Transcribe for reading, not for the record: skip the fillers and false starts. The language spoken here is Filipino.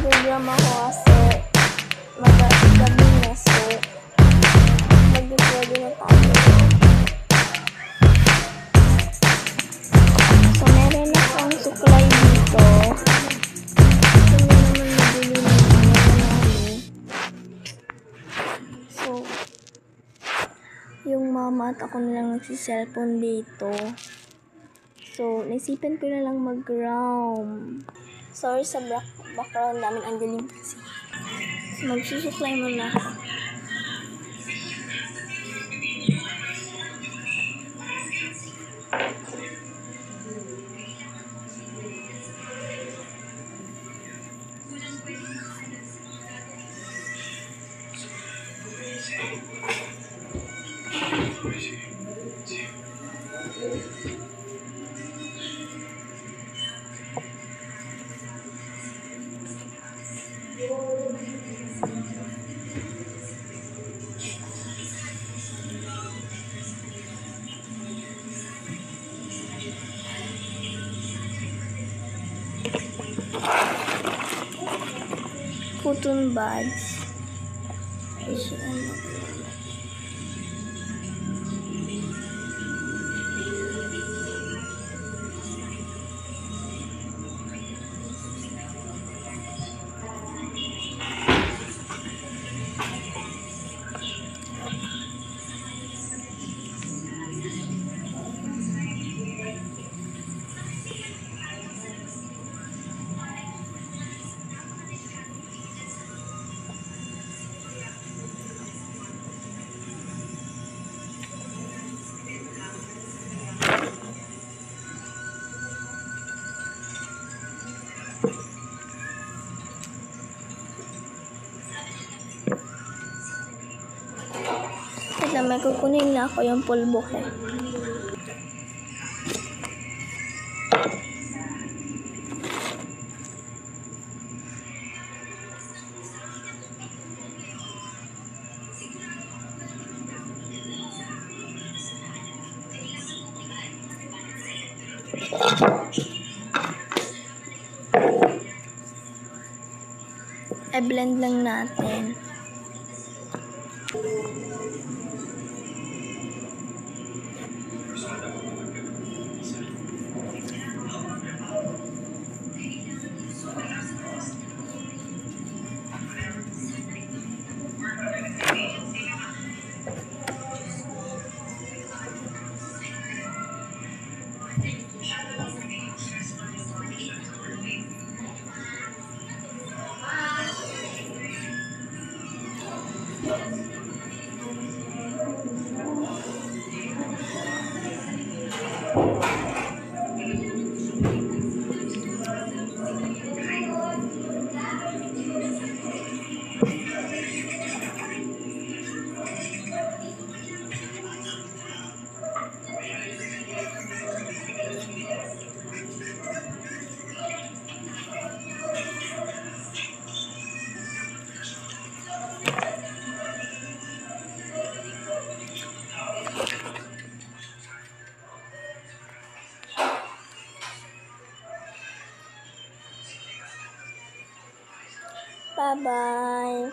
mag-gram ako kasi gabi na, so mag-ready na tayo. So meron akong suklay dito. Hindi naman mabili na namin. So yung mama at ako nilang nagsi-cellphone dito. So naisipan ko na lang mag-gram. Sorry sa background namin, ang dilim kasi. So, magsusuklay muna ako. Cotton buds. Na may kukunin na ako yung pulbok eh. I-blend lang natin. Bye-bye.